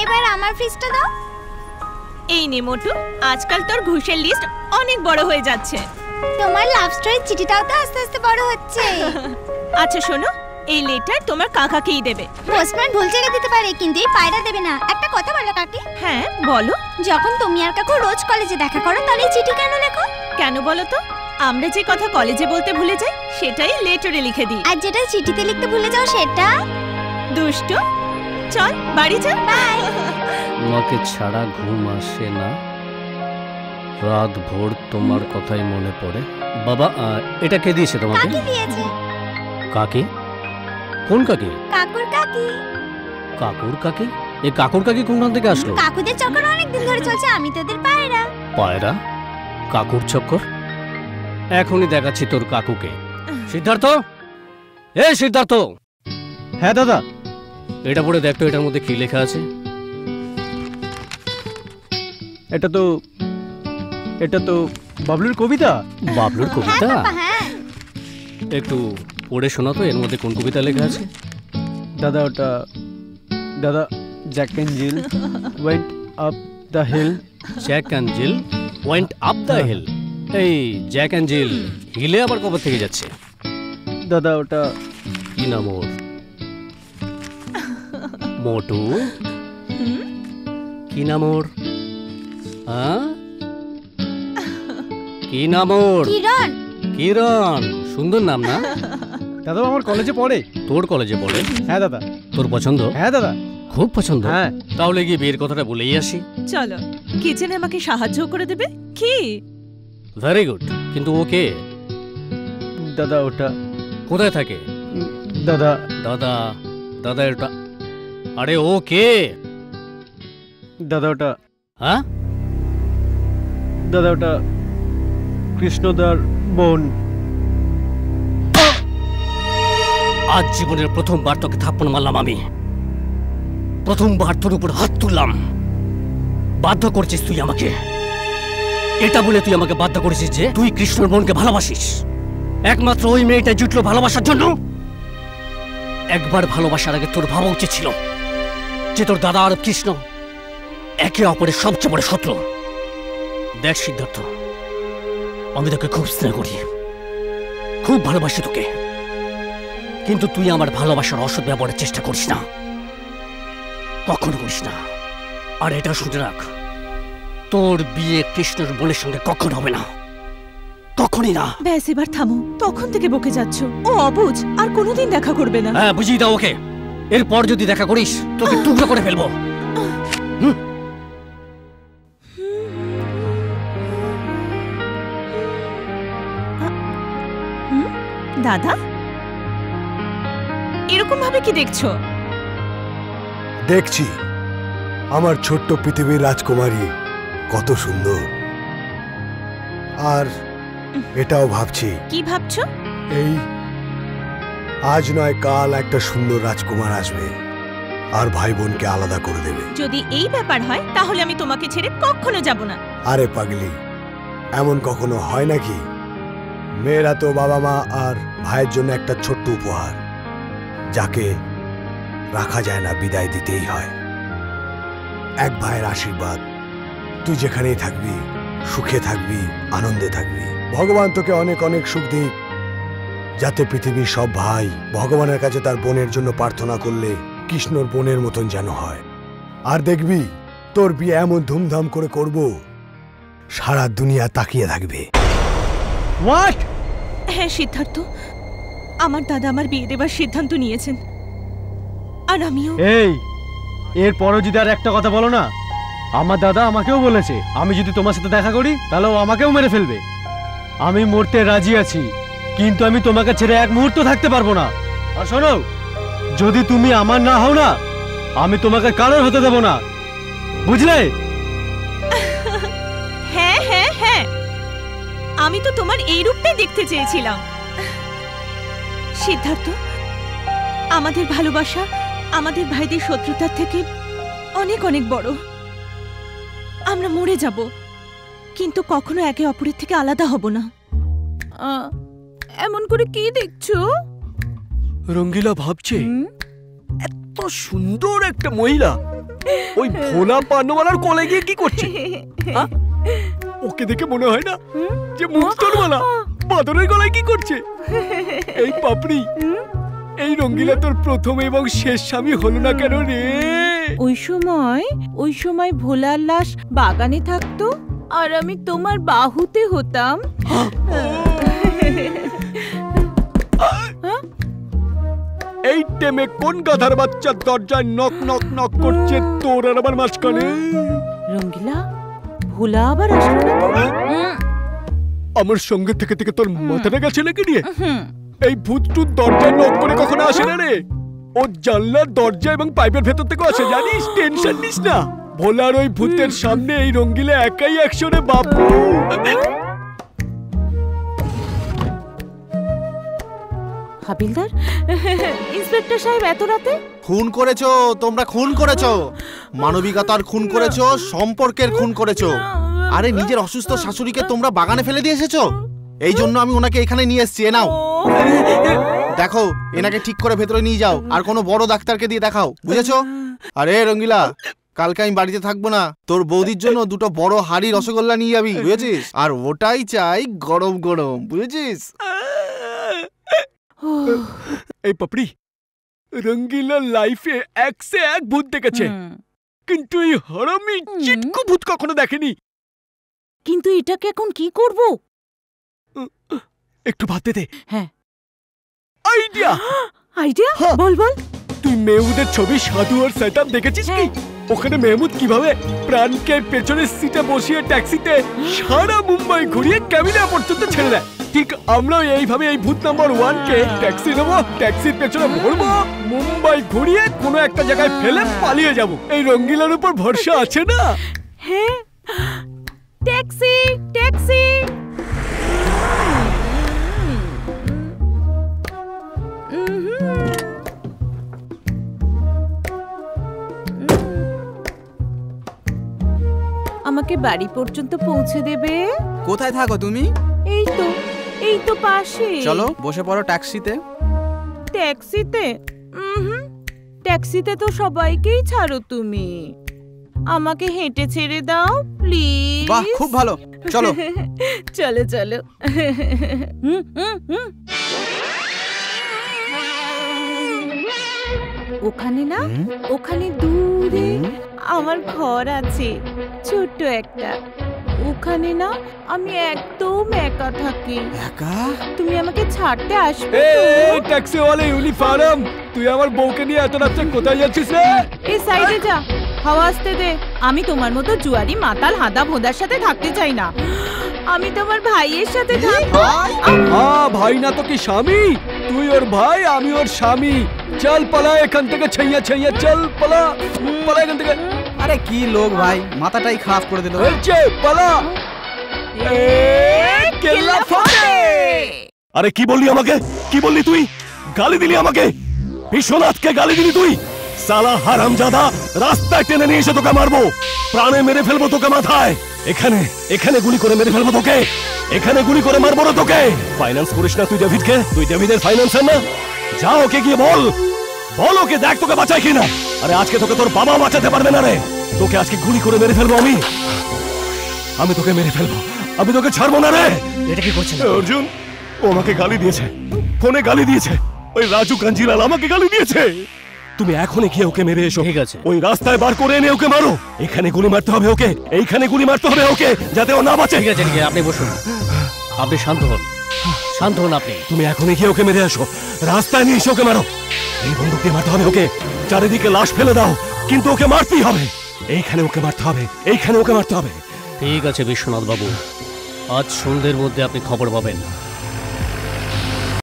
এবার আমার ফিসটা দাও। এই নে মোটু, আজকাল তোর ঘুষের লিস্ট অনেক বড় হয়ে যাচ্ছে। তোমার লাভ স্টোরির চিঠিটাও তো আস্তে আস্তে বড় হচ্ছে। আচ্ছা শোনো, এই লেটার তোমার কাকাকেই দেবে। পোস্টম্যান ভুল জায়গায় দিতে পারে, কিন্তু এই পায়রা দেবে না। একটা কথা বলো কাকি। হ্যাঁ বলো। যখন তুমি আর কাকু রোজ কলেজে দেখা করো, তাহলে চিঠি কেন লেখো? কেন বলো তো? আমরা যে কথা কলেজে বলতে ভুলে যাই, সেটাই লেটারে লিখে দিই। আর যেটা চিঠিতে লিখতে ভুলে যাও সেটা? দুষ্টু, চল বাড়ি যা। বাই। তোমাকে ছাড়া ঘুম আসে না, রাত ভোর তোমার কথাই মনে পড়ে। বাবা, এটা কে দিয়েছে তোমাকে? কাকি দিয়েছে। কাকি? কোন কাকি? কাকুর কাকি। কাকুর কাকি? এই কাকুর কাকি কোনখান থেকে আসলো? কাকুদের চক্কর অনেক দিন ধরে চলছে, আমি তোদের পায়রা। পায়রা? কাকুর চক্কর? এখনই দেখাচ্ছি তোর কাকুকে। সিদ্ধার্থ, এই সিদ্ধার্থ। হ্যাঁ দাদা। এটা পড়ে দেখ তো, এটার মধ্যে কি লেখা আছে। এটা তো বাবলুর কবিতা। বাবলুর কবিতা? হ্যাঁ। একটু পড়ে শোনা তো, এর মধ্যে কোন কবিতা লেখা আছে। দাদা, Jack and Jill went up the hill. Jack and Jill went up the hill. এই জ্যাক অ্যান্ড জিল হিলে আবার কবে থেকে যাচ্ছে? দাদা ওটা কি নাম ওর? মোটু? কি নাম ওর? কি নাম ওর? কিরণ। কিরণ, সুন্দর নাম না? দাদা আমার কলেজে পড়ে। তোর কলেজে পড়ে? হ্যাঁ দাদা। তোর পছন্দ? হ্যাঁ দাদা। খুব পছন্দ? হ্যাঁ। তাহলে গিয়ে বিয়ের কথাটা বলেই আসি। চলো, কিচেনে আমাকে সাহায্য করে দেবে কি? ভেরি গুড, কিন্তু ও কে? দাদা ওটা কোথায় থাকে? দাদা দাদা দাদা এটা, আরে ও কে? দাদা ওটা হ্যাঁ দাদা ওটা কৃষ্ণদার বোন। আজ জীবনের প্রথমবার তোকে থাপ্পড় মারলাম আমি, প্রথমবার তোর উপর হাত তুললাম। বাধ্য করছিস তুই আমাকে, এটা বলে তুই আমাকে বাধ্য করেছিস যে তুই কৃষ্ণর বোনকে ভালোবাসিস। একমাত্র ওই মেয়েটা জুটলো ভালোবাসার জন্য। একবার ভালোবাসার আগে তোর ভাবা উচিত ছিল যে তোর দাদা আর কৃষ্ণ একে অপরের সবচেয়ে বড় শত্রু। দেখ সিদ্ধার্থ, আমি তোকে খুব স্নেহ করি, খুব ভালোবাসি তোকে, কিন্তু তুই আমার ভালোবাসার অসৎ ব্যবহারের চেষ্টা করিস না, কখনো করিস না। আর এটা শুনে রাখ, তোর বিয়ে কৃষ্ণর বোনের সঙ্গে কখন হবে না, কখনই না। ব্যাস এবার থামো, তখন থেকে বকে যাচ্ছ। ও অবুঝ, আর কোনোদিন দেখা করবে না। হ্যাঁ বুঝিয়ে দাও ওকে, এরপর যদি দেখা করিস তোকে টুকরো করে ফেলবো। দাদা, এরকম ভাবে কি দেখছো? দেখছি আমার ছোট্ট পৃথিবীর রাজকুমারী কত সুন্দর। আর এটাও ভাবছি। কি ভাবছো? এই আজ নয় কাল একটা সুন্দর রাজকুমার আসবে আর ভাই বোনকে আলাদা করে দেবে। যদি এই ব্যাপার হয় তাহলে আমি তোমাকে ছেড়ে কখনো যাব না। আরে পাগলি, এমন কখনো হয় নাকি? মেয়েরা তো বাবা মা আর ভাইয়ের জন্য একটা ছোট্ট উপহার, যাকে রাখা যায় না, বিদায় দিতেই হয়। এক ভাইয়ের আশীর্বাদ, তুই যেখানেই থাকবি সুখে থাকবি, আনন্দে থাকবি। ভগবান তোকে অনেক অনেক সুখ দিক, যাতে পৃথিবীর সব ভাই ভগবানের কাছে তার বোনের জন্য প্রার্থনা করলে কৃষ্ণর বোনের মতন যেন হয়। আর দেখবি তোর বিয়ে এমন ধুমধাম করে করব, সারা দুনিয়া তাকিয়ে থাকবে। হোয়াট? হ্যাঁ সিদ্ধার্থ, আমার দাদা আমার বিয়ে দেবার সিদ্ধান্ত নিয়েছেন, আর আমিও। এই এরপরও যদি আর একটা কথা বলো না, আমার দাদা আমাকেও বলেছে আমি যদি তোমার সাথে দেখা করি তাহলে ও আমাকেও মেরে ফেলবে। আমি মরতে রাজি আছি, কিন্তু আমি তোমাকে ছেড়ে এক মুহূর্ত থাকতে পারবো না। আর শোনো, যদি তুমি আমার না হও না, আমি তোমাকে কারোর হতে দেব না, বুঝলে? হ্যাঁ হ্যাঁ হ্যাঁ, আমি তো তোমার এই রূপটাই দেখতে চেয়েছিলাম। সিদ্ধার্থ, আমাদের ভালোবাসা আমাদের ভাইদের শত্রুতার থেকে অনেক অনেক বড়। আমরা মরে যাব, কিন্তু কখনো একে অপরের থেকে আলাদা হব না। এমন করে কি দেখছো? রঙ্গিলা ভাবছে এত সুন্দর একটা মহিলা ওই ভোলা পানওয়ালার কোলে গিয়ে কি করছে? ওকে দেখে মনে হয় না যে মুক্তরওয়ালা বাদরের গলায় কি করছে? এই পাপড়ি, এই রঙ্গিলা তোর প্রথম এবং শেষ স্বামী হলো না কেন রে? ওই সময় ভোলার লাশ বাগানে থাকতো আর আমি তোমার বাহুতে হতাম। এই টেমে কোন গাধার বাচ্চা দরজায় নক নক নক করছে তোর আর আমার মাঝখানে? রঙ্গিলা, ভোলা আবার আসলো না তো? আমার সঙ্গে থেকে থেকে তোর মাথাটা গেছে নাকি নিয়ে? এই ভূতটুত দরজায় নক করে কখনো আসে না রে। ও জানলার দরজা এবং পাইপের ভেতর থেকেও আসে, জানিস? টেনশন নিস না। ভোলার ওই ভূতের সামনে এই রঙ্গিলা একাই একশনে বাপু। হাবিলদার, ইন্সপেক্টর সাহেব এত রাতে? খুন করেছো তোমরা, খুন করেছো, মানবিকতার খুন করেছো, সম্পর্কের খুন করেছো। আরে নিজের অসুস্থ শাশুড়িকে তোমরা বাগানে ফেলে দিয়ে এসেছো। এই জন্য আমি ওনাকে এখানে নিয়ে এসেছি। নাও দেখো, এনাকে ঠিক করে ভেতরে নিয়ে যাও আর কোনো বড় ডাক্তারকে দিয়ে দেখাও, বুঝেছো? আরে রঙ্গিলা, কালকে আমি বাড়িতে থাকবো না, তোর বৌদির জন্য দুটো বড় হাড়ি রসগোল্লা নিয়ে যাবি, বুঝেছিস? আর ওটাই চাই গরম গরম, বুঝেছিস? এই পাপড়ি, রঙ্গিলা লাইফে এক সে এক ভূত দেখেছে, কিন্তু এই হারামি চিটকু ভূত কখনো দেখেনি। কিন্তু এটাকে এখন কি করব? একটু ভাবতে দে। হ্যাঁ, আইডিয়া। আইডিয়া? বল বল। তুই মেহমুদের ছবি সাধু আর শয়তান দেখেছিস কি? ওখানে মেহমুদ কিভাবে প্রাণকে পেছনের সিটে বসিয়ে ট্যাক্সিতে সারা মুম্বাই ঘুরিয়ে ক্যাবিনা পর্যন্ত ছেড়ে দেয়, ঠিক আমরাও এইভাবে এই ভূত নাম্বার 1 কে ট্যাক্সি নেবো, ট্যাক্সির পেছনে ভরবো, মুম্বাই ঘুরিয়ে কোনো একটা জায়গায় ফেলে পালিয়ে যাব। এই রঙ্গিলার উপর ভরসা আছে না? হ্যাঁ, ট্যাক্সি ট্যাক্সি। আমাকে বাড়ি পর্যন্ত পৌঁছে দেবে? কোথায় থাকো তুমি? এই তো পাশে। চলো বসে পড়ো ট্যাক্সিতে। ট্যাক্সিতে? ট্যাক্সিতে তো সবাইকেই ছাড়ো তুমি, আমাকে হেঁটে ছেড়ে দাও প্লিজ। বাহ, খুব ভালো, চলো। চলো চলো। ওখানে না, ওখানে দূরে আমার ঘর আছে, ছোট্ট একটা। ওখানে না আমি একদম একা থাকি। একা? তুমি আমাকে ছাড়তে আসবে? এই ট্যাক্সিওয়ালা ইউনিফর্ম, তুই আমার বউকে নিয়ে এত রাতে কোথায় যাচ্ছিস রে? এই সাইডে যা, হাওয়া আসতে দে। আমি তোমার মতো জুয়ারি মাতাল হাঁদা ভোঁদার সাথে থাকতে চাই না, আমি তোমার ভাইয়ের সাথে থাকবো। ভাই না তো কি স্বামী? তুই ওর ভাই, আমি ওর স্বামী। চল পালা এখান থেকে, ছাইয়া ছাইয়া চল, পালা পালা এখান থেকে। আরে কি লোক ভাই, মাথাটাই খারাপ করে দিল। পালা। আরে কি বললি আমাকে? কি বললি তুই? গালি দিলি আমাকে? বিশ্বনাথকে গালি দিলি তুই? সালা হারামজাদা, রাস্তায় টেনে নিয়ে এসে তোকে মারবো, প্রাণে মেরে ফেলবো তোকে মাথায়। এখানে গুলি করে মেরে ফেলবো তোকে, এখানে গুলি করে মারবো না তোকে। ফাইন্যান্স করিস না তুই ডেভিডকে? তুই ডেভিডের ফাইন্যান্সার না? যা ওকে গিয়ে বল ওকে, দেখ তোকে বাঁচাই কিনা। আরে আজকে তোকে তোর বাবা বাঁচাতে পারবে না রে, তোকে আজকে গুলি করে মেরে ফেলবো আমি তোকে মেরে ফেলবো, আমি তোকে ছাড়বো না রে। এটা কি করছিস অর্জুন? ও আমাকে গালি দিয়েছে, ফোনে গালি দিয়েছে, ওই রাজু কাঞ্জিলাল আমাকে গালি দিয়েছে। তুমি এখনই গিয়ে ওকে মেরে এসো। ঠিক আছে, ওই রাস্তায় বার করে এনে ওকে মারো। এখানে গুলি মারতে হবে ওকে, এইখানে গুলি মারতে হবে ওকে, যাতে ও না বাঁচে। ঠিক আছে, আপনি বসুন, আপনি শান্ত হন, শান্ত হন আপনি। তুমি এখনই গিয়ে ওকে মেরে আসো, রাস্তায় নিয়ে এসে ওকে মারো। এই বন্দুক দিয়ে মারতে হবে ওকে, চারিদিকে লাশ ফেলে দাও, কিন্তু ওকে মারতেই হবে। এইখানে ওকে মারতে হবে, এইখানে ওকে মারতে হবে। ঠিক আছে বিশ্বনাথ বাবু, আজ সন্ধ্যের মধ্যে আপনি খবর পাবেন।